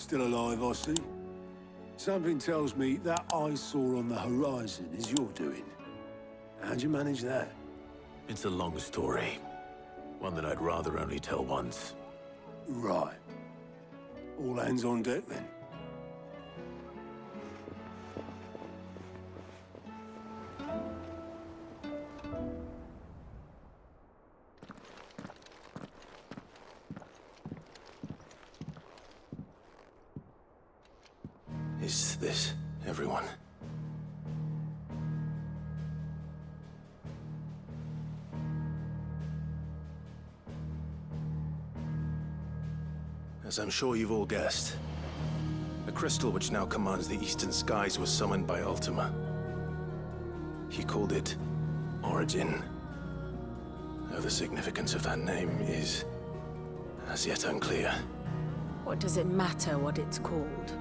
Still alive, I see. Something tells me that I saw on the horizon is your doing. How'd you manage that? It's a long story. One that I'd rather only tell once. Right. All hands on deck, then. Is this everyone? As I'm sure you've all guessed, the crystal which now commands the eastern skies was summoned by Ultima. He called it Origin. Though the significance of that name is as yet unclear. What does it matter what it's called?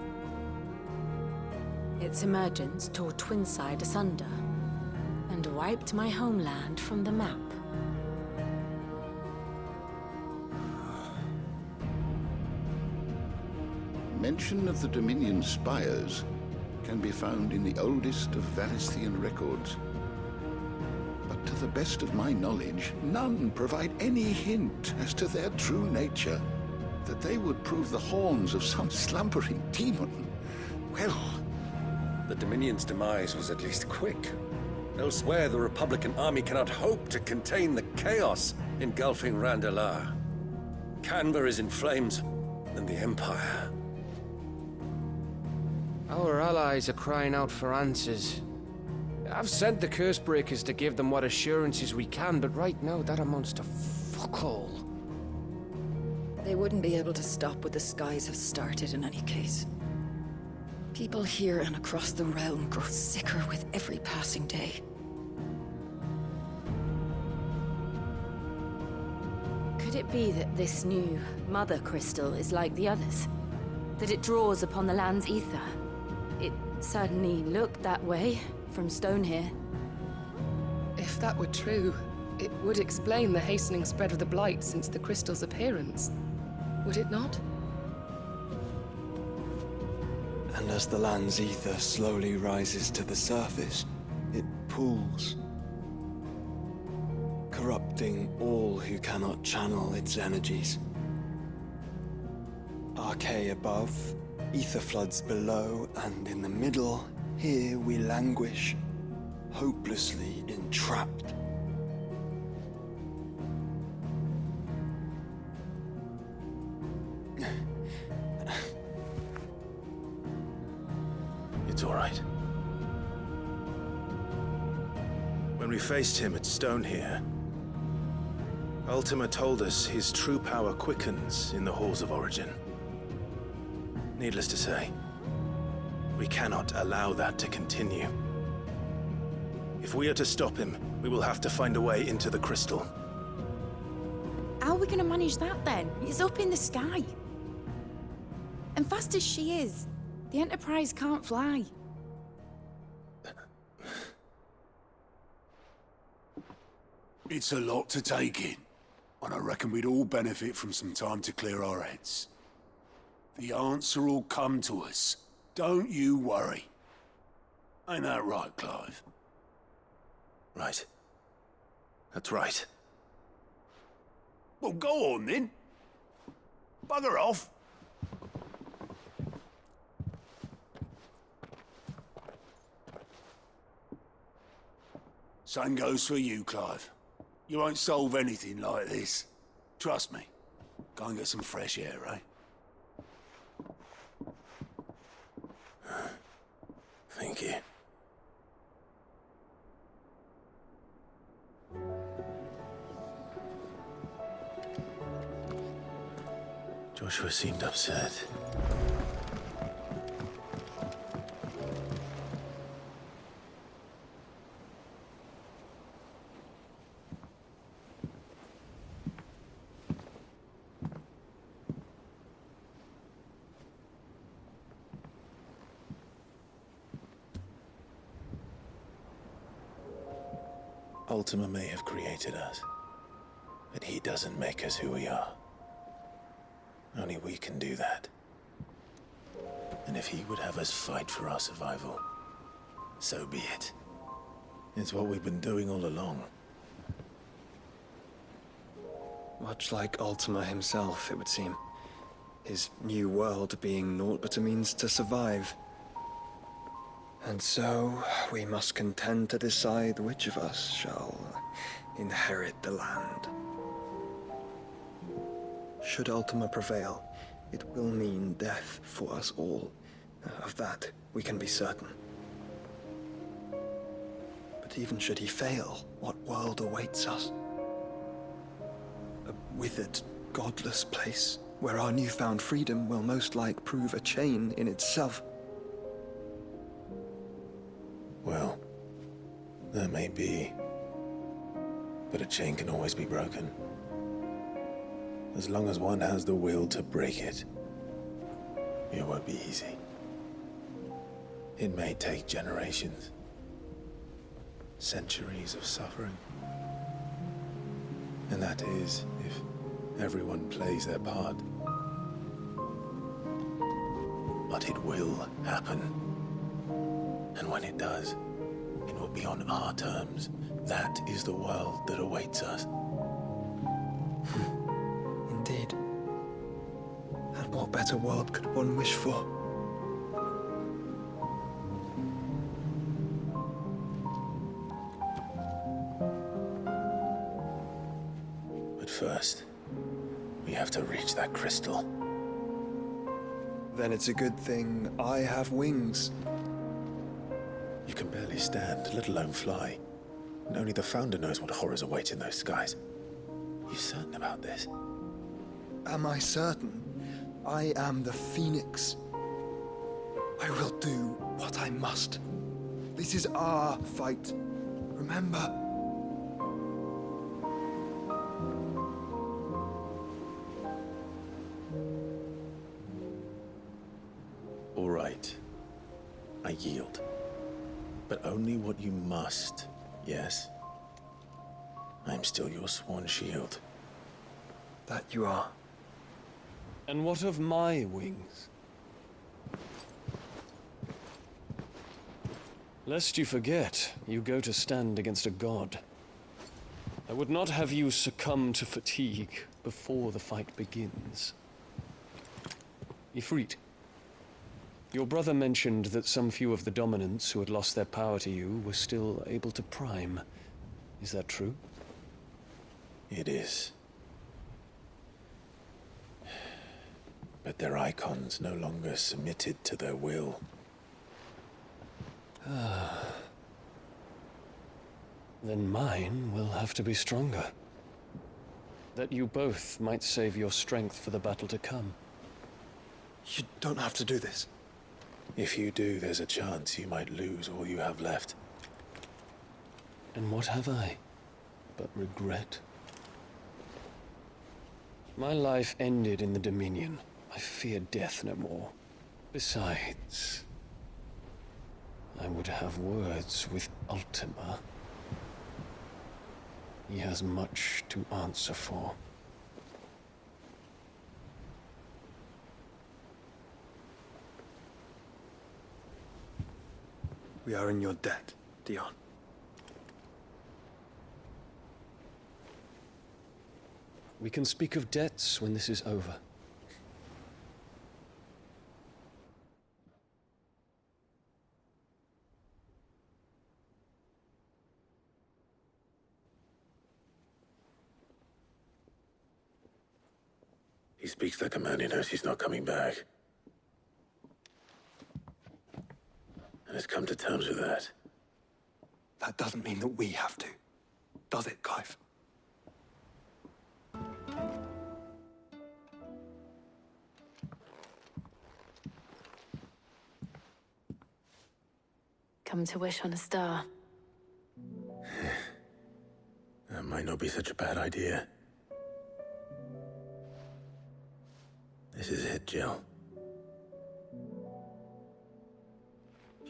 Its emergence tore Twinside asunder and wiped my homeland from the map. Mention of the Dominion spires can be found in the oldest of Valisthian records. But to the best of my knowledge, none provide any hint as to their true nature. That they would prove the horns of some slumbering demon. Well, the Dominion's demise was at least quick. Elsewhere, the Republican army cannot hope to contain the chaos engulfing Randalar. Canva is in flames, and the Empire. Our allies are crying out for answers. I've sent the Cursebreakers to give them what assurances we can, but right now that amounts to fuck all. They wouldn't be able to stop what the skies have started in any case. People here and across the realm grow sicker with every passing day. Could it be that this new Mother Crystal is like the others? That it draws upon the land's ether? It certainly looked that way from stone here. If that were true, it would explain the hastening spread of the Blight since the crystal's appearance. Would it not? And as the land's ether slowly rises to the surface, it pools, corrupting all who cannot channel its energies. Archaea above, ether floods below, and in the middle, here we languish, hopelessly entrapped. It's all right. When we faced him at Stone here, Ultima told us his true power quickens in the halls of Origin. Needless to say, we cannot allow that to continue. If we are to stop him, we will have to find a way into the crystal. How are we gonna manage that then? It's up in the sky. And fast as she is, the Enterprise can't fly. It's a lot to take in, and I reckon we'd all benefit from some time to clear our heads. The answer will come to us. Don't you worry. Ain't that right, Clive? Right. That's right. Well, go on then. Bugger off. Same goes for you, Clive. You won't solve anything like this. Trust me. Go and get some fresh air, eh? Thank you. Joshua seemed upset. Ultima may have created us, but he doesn't make us who we are. Only we can do that. And if he would have us fight for our survival, so be it. It's what we've been doing all along. Much like Ultima himself, it would seem. His new world being naught but a means to survive. And so, we must contend to decide which of us shall inherit the land. Should Ultima prevail, it will mean death for us all. Of that, we can be certain. But even should he fail, what world awaits us? A withered, godless place, where our newfound freedom will most like prove a chain in itself. Well, that may be. But a chain can always be broken. As long as one has the will to break it. It won't be easy. It may take generations. Centuries of suffering. And that is, if everyone plays their part. But it will happen. And when it does, it will be on our terms. That is the world that awaits us. Indeed. And what better world could one wish for? But first, we have to reach that crystal. Then it's a good thing I have wings. You can barely stand, let alone fly. And only the Founder knows what horrors await in those skies. You certain about this? Am I certain? I am the Phoenix. I will do what I must. This is our fight. Remember? All right. I yield. But only what you must, yes? I'm still your sworn shield. That you are. And what of my wings? Lest you forget, you go to stand against a god. I would not have you succumb to fatigue before the fight begins. Ifrit, your brother mentioned that some few of the dominants who had lost their power to you were still able to prime. Is that true? It is. But their icons no longer submitted to their will. Then mine will have to be stronger. That you both might save your strength for the battle to come. You don't have to do this. If you do, there's a chance you might lose all you have left. And what have I but regret? My life ended in the Dominion. I fear death no more. Besides, I would have words with Ultima. He has much to answer for. We are in your debt, Dion. We can speak of debts when this is over. He speaks like a man who knows he's not coming back. And has come to terms with that. That doesn't mean that we have to, does it, Clive? Come to wish on a star. That might not be such a bad idea. This is it, Jill.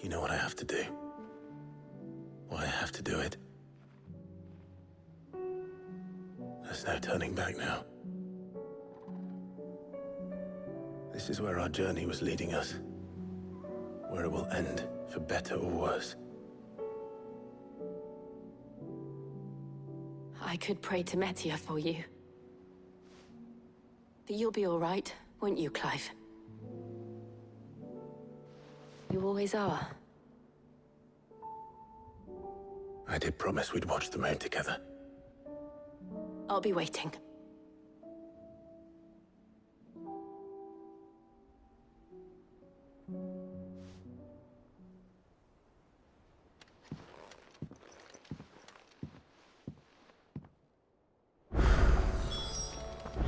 You know what I have to do. Why I have to do it. There's no turning back now. This is where our journey was leading us. Where it will end, for better or worse. I could pray to Metia for you. But you'll be all right, won't you, Clive? You always are. I did promise we'd watch the moon together. I'll be waiting.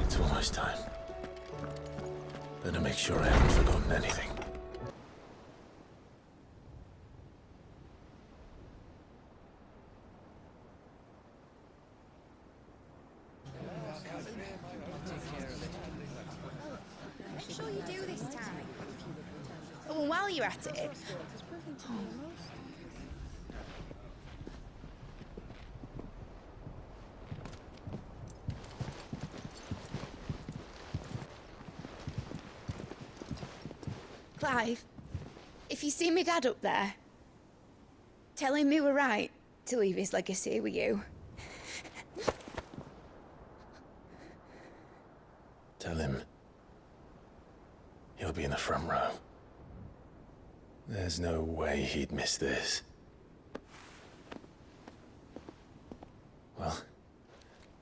It's almost time. Better make sure I haven't forgotten anything. Make sure you do this time. Oh, and while you're at it... Clive, if you see me dad up there, tell him we were right to leave his legacy with you. Tell him he'll be in the front row. There's no way he'd miss this. Well,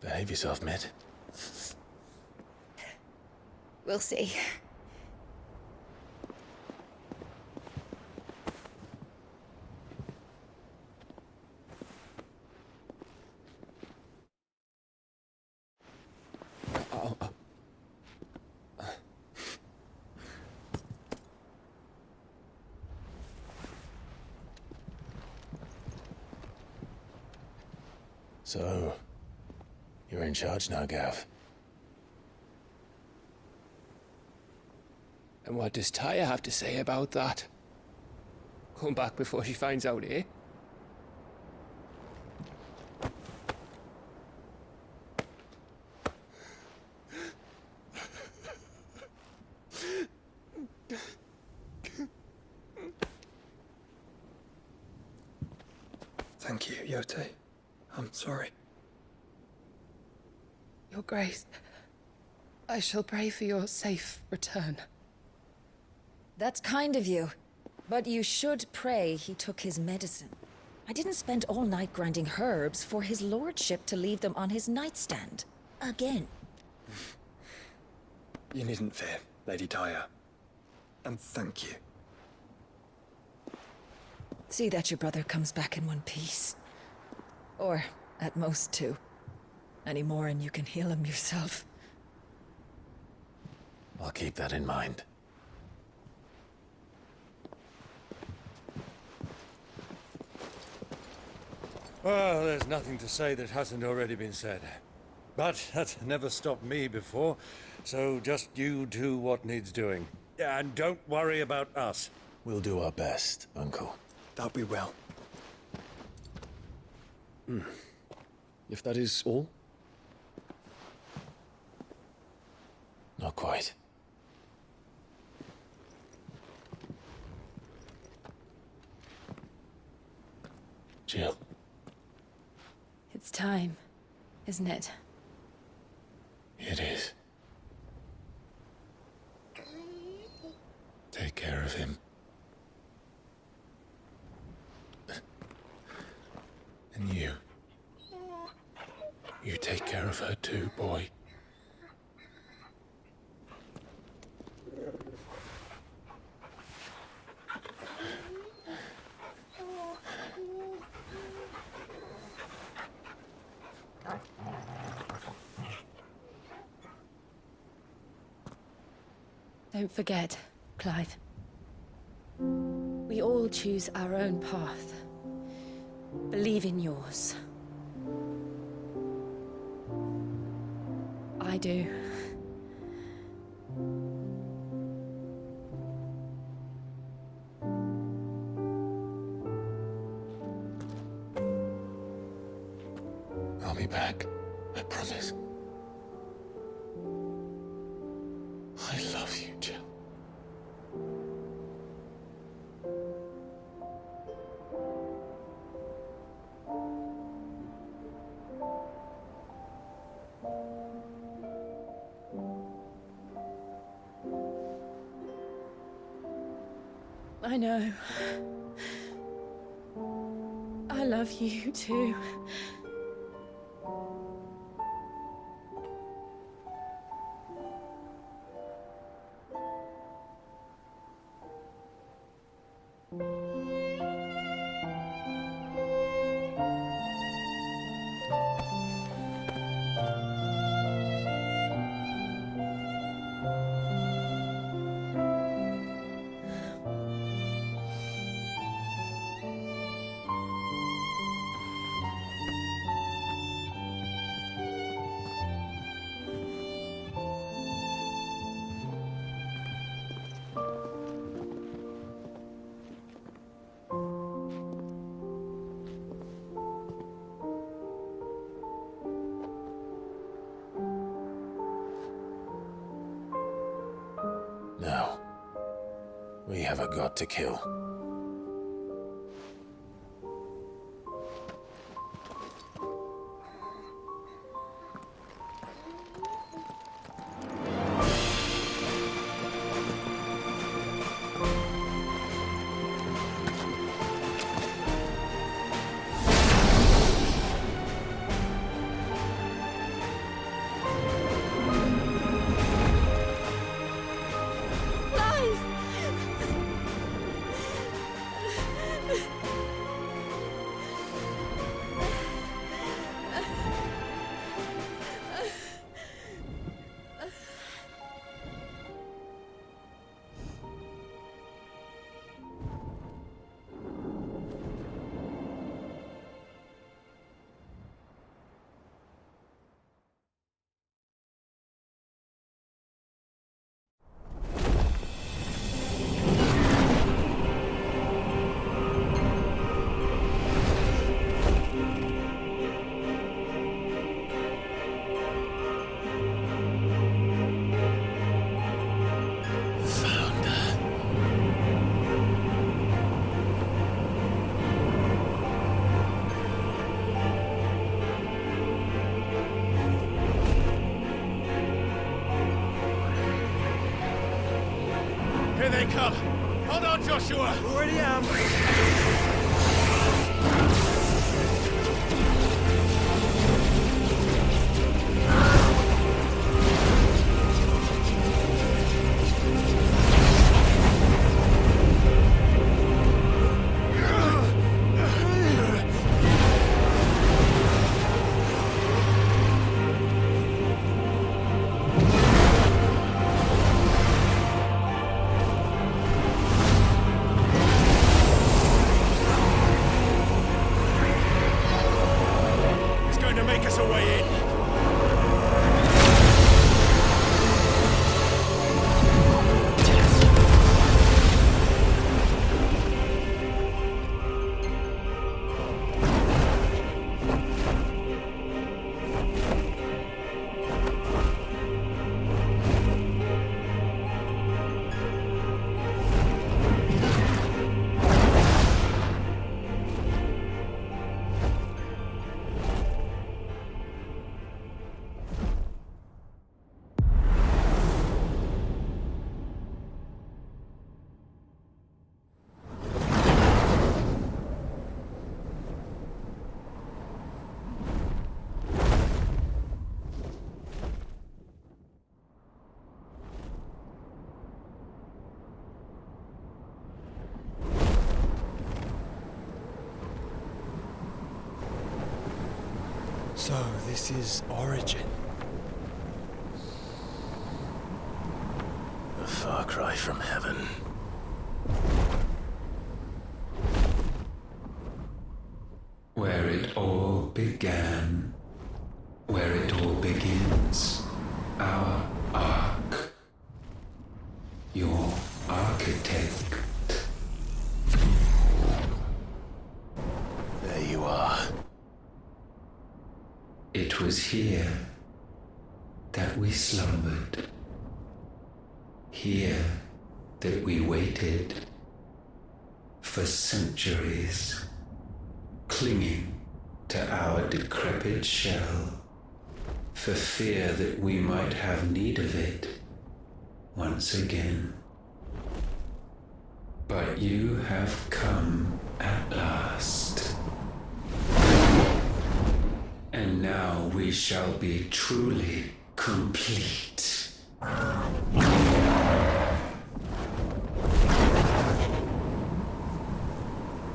behave yourself, Mitt. We'll see. So, you're in charge now, Gav. And what does Tyre have to say about that? Come back before she finds out, eh? Thank you, Yote. I'm sorry. Your Grace, I shall pray for your safe return. That's kind of you. But you should pray he took his medicine. I didn't spend all night grinding herbs for his lordship to leave them on his nightstand. Again. You needn't fear, Lady Tyre. And thank you. See that your brother comes back in one piece. Or, at most, two. Any more and you can heal him yourself. I'll keep that in mind. Well, there's nothing to say that hasn't already been said. But that's never stopped me before, so just you do what needs doing. And don't worry about us. We'll do our best, Uncle. That we will. If that is all? Not quite. Jill. It's time, isn't it? It is. Take care of him. And you. You take care of her too, boy. Don't forget, Clive. We all choose our own path. Believe in yours. I do. I'll be back. I promise. I love you, Jill. I know. I love you too. No. We have a god to kill. Here they come! Hold on, Joshua! Already am! So, this is Origin. A far cry from heaven. Where it all began, where it all begins, our ark, your architect. There you are. It was here that we slumbered, here that we waited for centuries, clinging to our decrepit shell, for fear that we might have need of it once again. But you have come at last. And now we shall be truly complete.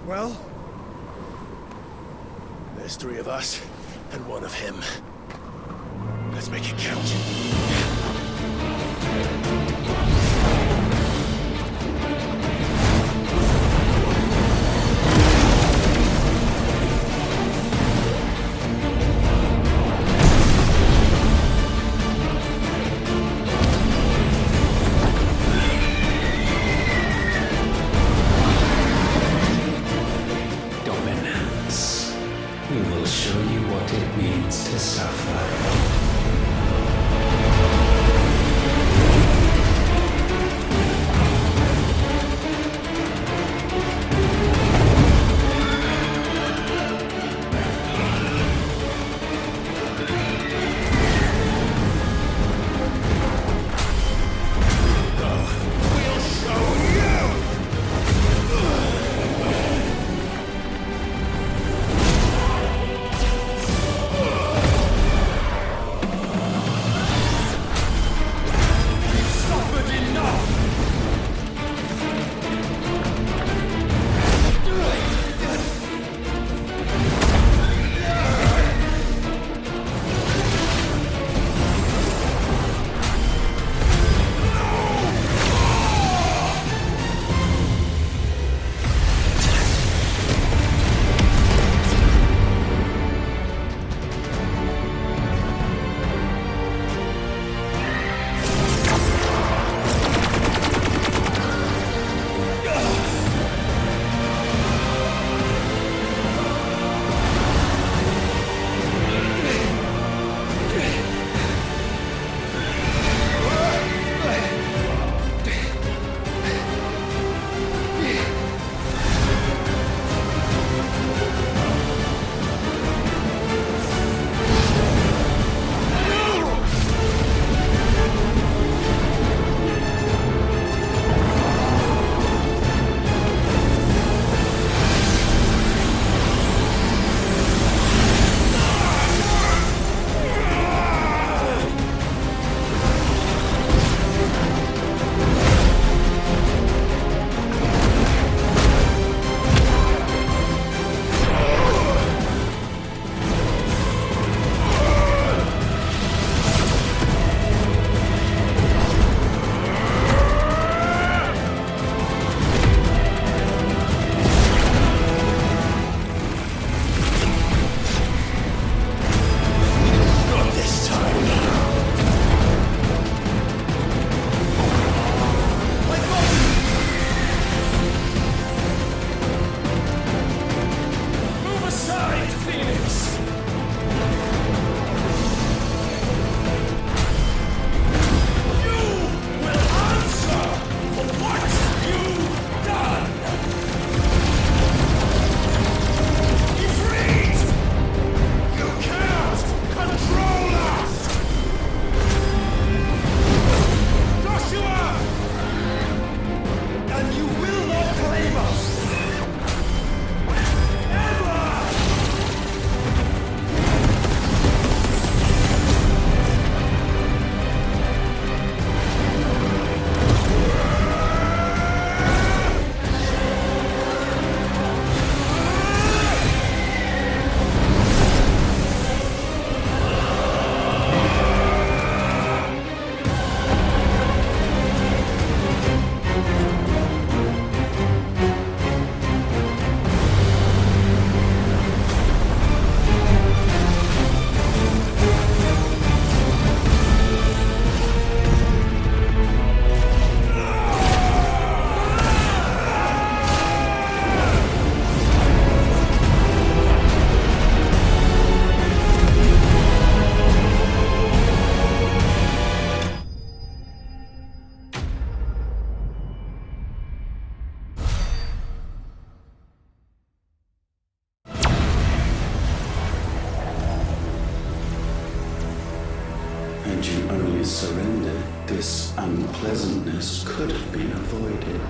Well, there's 3 of us and 1 of him. Let's make it count. Dominance. We will show you what it means to suffer. Had you only surrendered, this unpleasantness could have been avoided.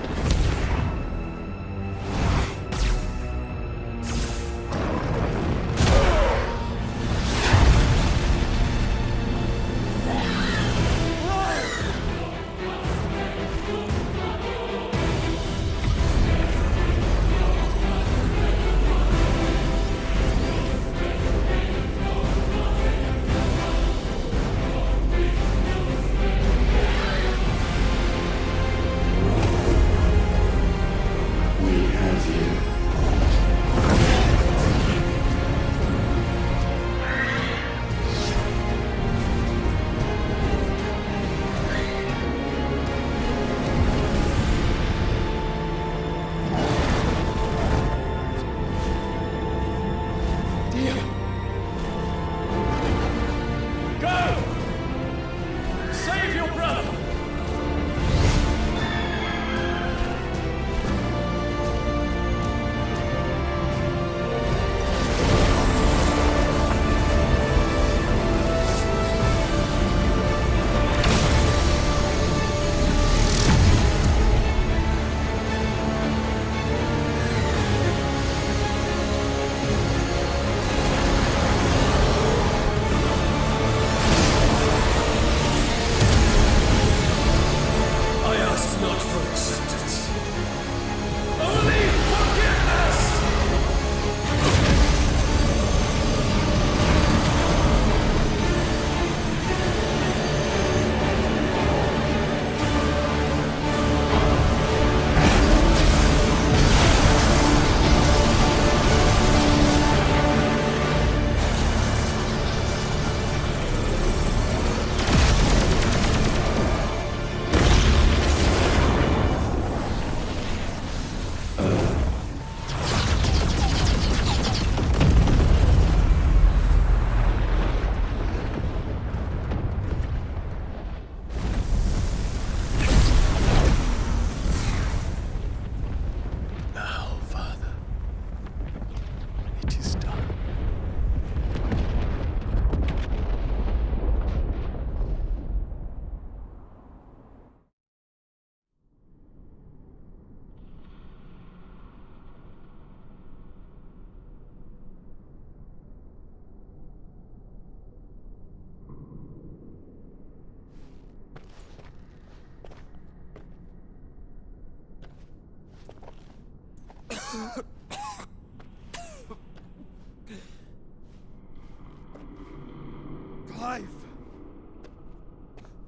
Clive!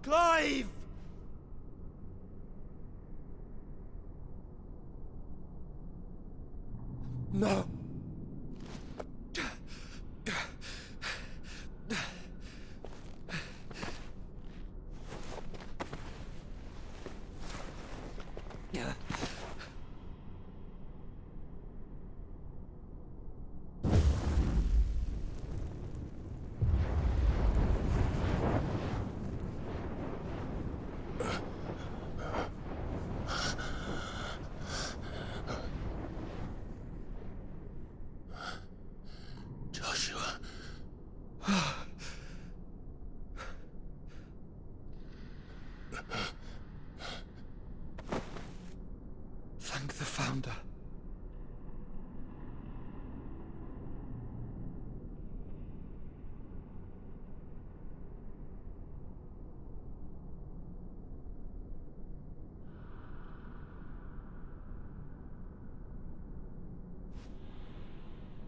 Clive! No. Joshua. Thank the Founder.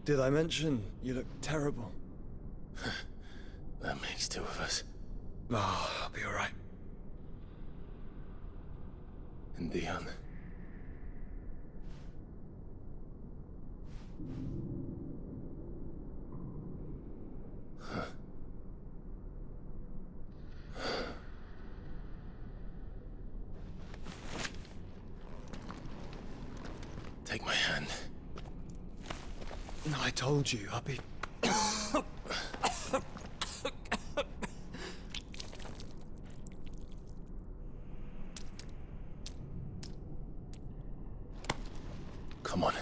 Did I mention you look terrible? That makes two of us. Oh, I'll be alright. And Dion. Take my hand. No, I told you, I'll be... Come on.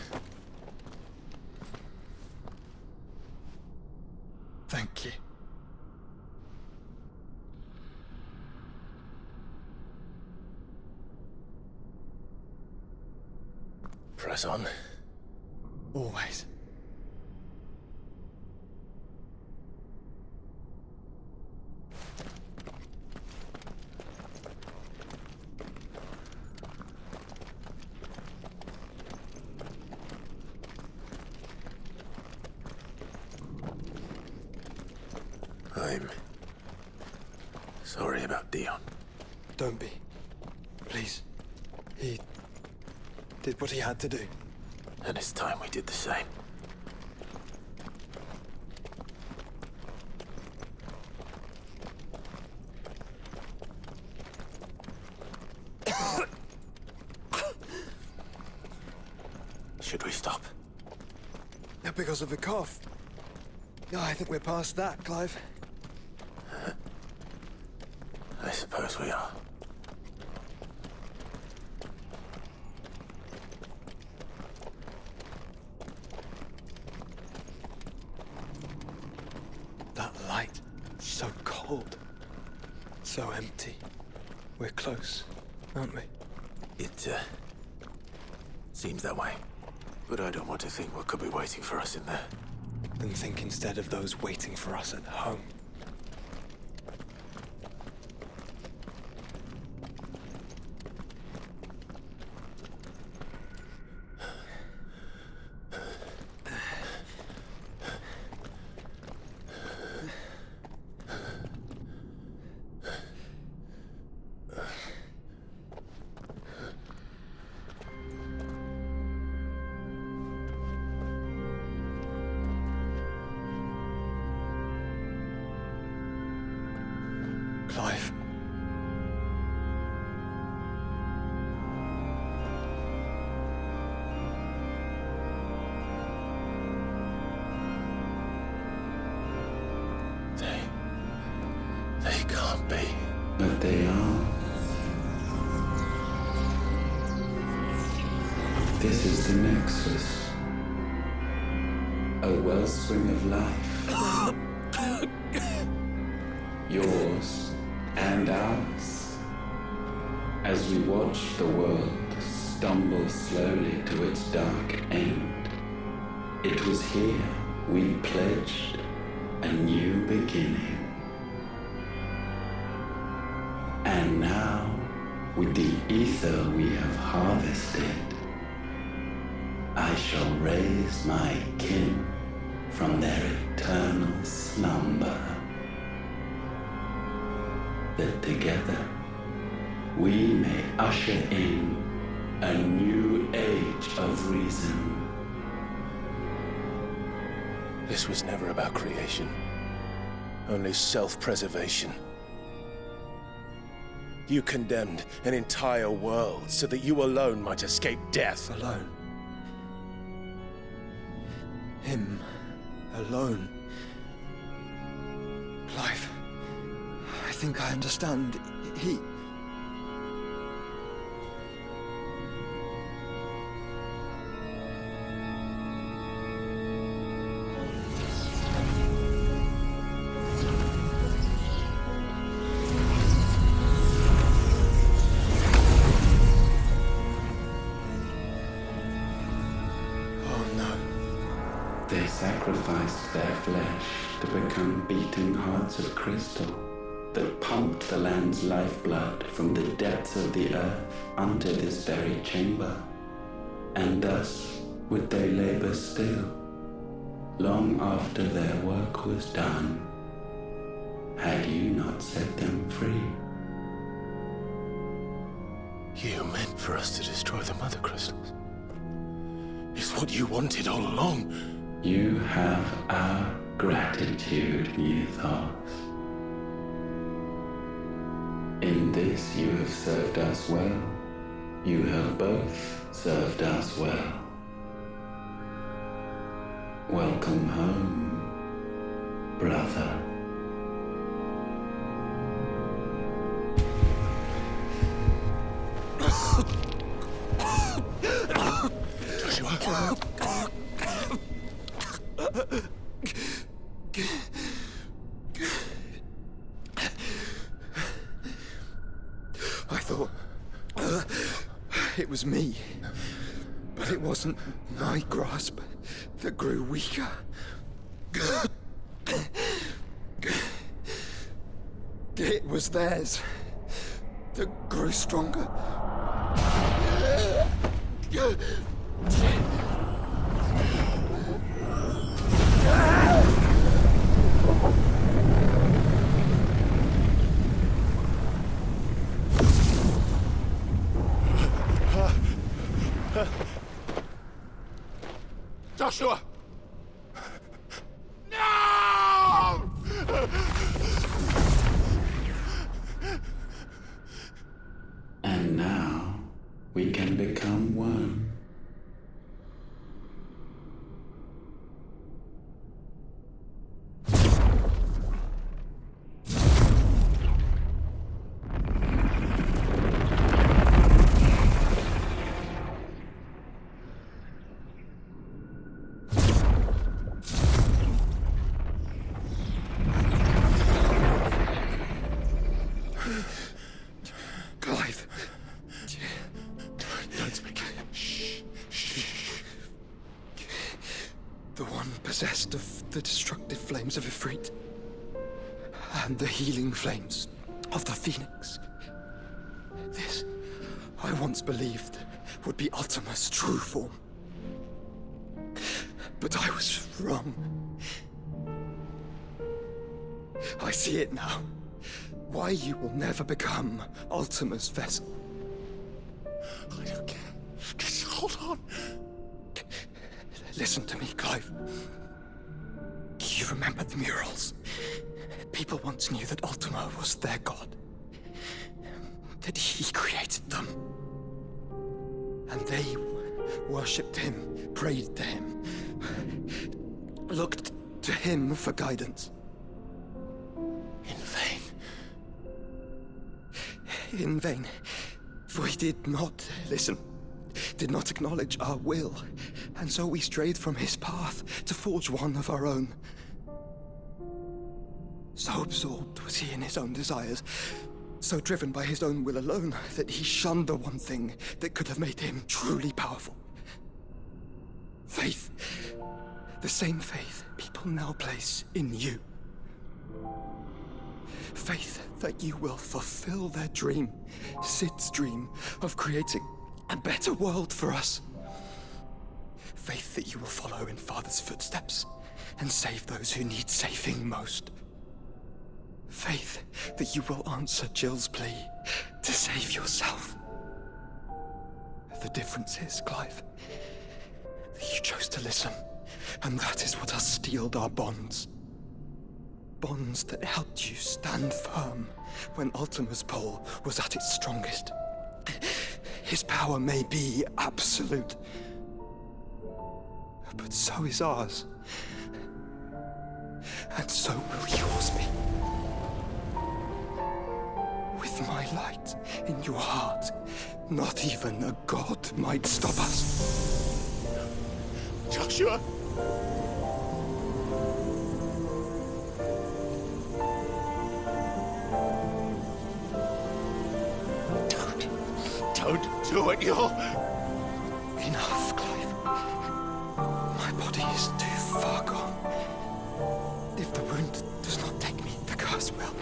Thank you. Press on. Always. I'm sorry about Dion. Don't be. Please. He did what he had to do. And it's time we did the same. Should we stop? Because of the cough. No, I think we're past that, Clive. I suppose we are. That light, so cold. So empty. We're close, aren't we? It, seems that way. But I don't want to think what could be waiting for us in there. Then think instead of those waiting for us at home. Clive. They can't be. But they are. This is the Nexus. A wellspring of life. Yours and ours. As we watch the world stumble slowly to its dark end, it was here we pledged a new beginning. And now, with the ether we have harvested, a I shall raise my kin from their eternal slumber, that together we may usher in a new age of reason. This was never about creation, only self-preservation. You condemned an entire world so that you alone might escape death. Alone. Him. Alone. Clive, I think I understand. He... They sacrificed their flesh to become beating hearts of crystal that pumped the land's lifeblood from the depths of the earth unto this very chamber. And thus would they labor still, long after their work was done, had you not set them free. You meant for us to destroy the Mother Crystals. It's what you wanted all along. You have our gratitude, Mythos. In this you have served us well. You have both served us well. Welcome home, brother. Joshua. I thought it was me, but it wasn't my grasp that grew weaker. It was theirs that grew stronger. Joshua! No! And now we can become one. Clive. Don't speak. Shh. The one possessed of the destructive flames of Ifrit, and the healing flames of the Phoenix. This, I once believed, would be Ultima's true form. But I was wrong. I see it now. Why you will never become Ultima's vessel. I don't care. Just hold on. Listen to me, Clive. You remember the murals? People once knew that Ultima was their god. That he created them. And they worshipped him, prayed to him, looked to him for guidance. In vain. In vain. For he did not listen, did not acknowledge our will, and so we strayed from his path to forge one of our own. So absorbed was he in his own desires, so driven by his own will alone, that he shunned the one thing that could have made him truly powerful. Faith. The same faith people now place in you. Faith that you will fulfill their dream, Sid's dream, of creating a better world for us. Faith that you will follow in Father's footsteps and save those who need saving most. Faith that you will answer Jill's plea to save yourself. The difference is, Clive, that you chose to listen, and that is what has steeled our bonds. Bonds that helped you stand firm when Ultima's pull was at its strongest. His power may be absolute, but so is ours. And so will yours be. With my light in your heart, not even a god might stop us. Joshua! Don't do it, you're... Enough, Clive. My body is too far gone. If the wound does not take me, the curse will.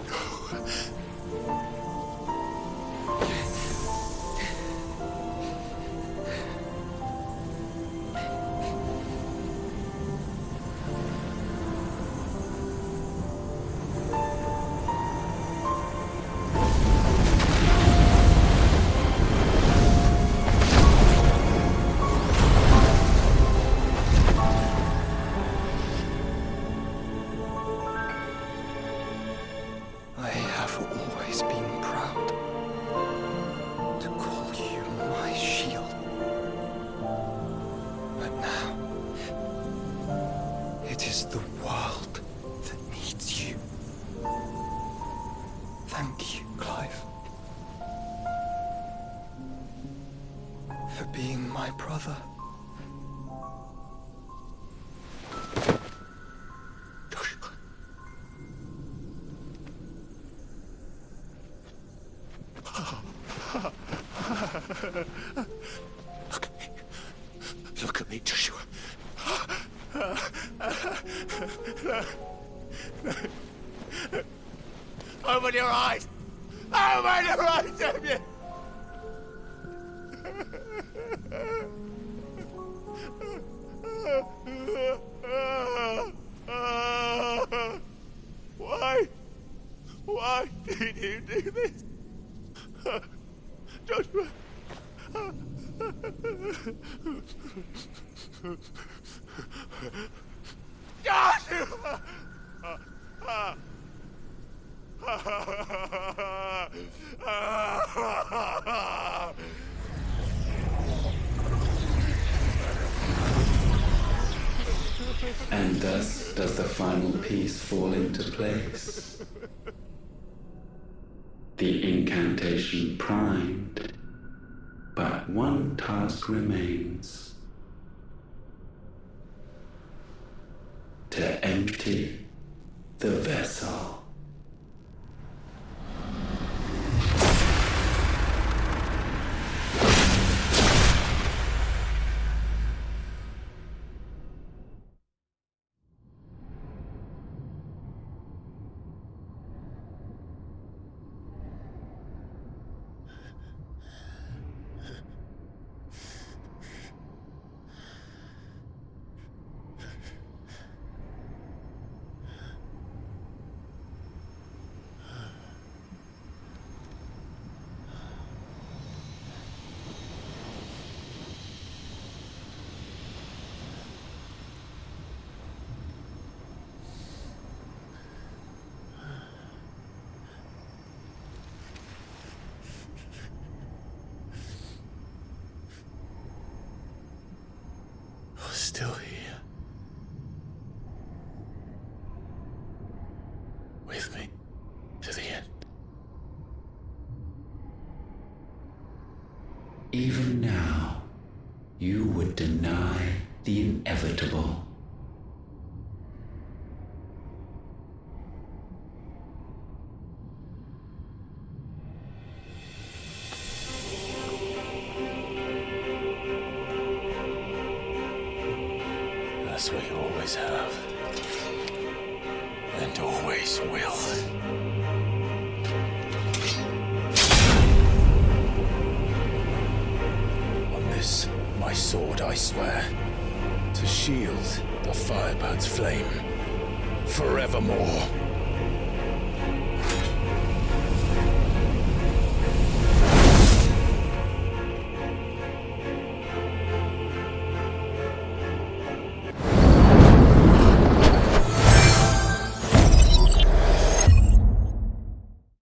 I have always been proud to call you my shield. But now, it is the world that needs you. Thank you, Clive, for being my brother. Look at me, Joshua. Open your eyes! Open your eyes, Damien! Why? Why did you do this? Joshua! Joshua! And thus does the final piece fall into place. The incantation primed, but one task remains. To empty the vessel. Still here. With me to the end. Even now, you would deny the inevitable. That's what you always have. And always will. On this, my sword, I swear. to shield the Firebird's flame forevermore.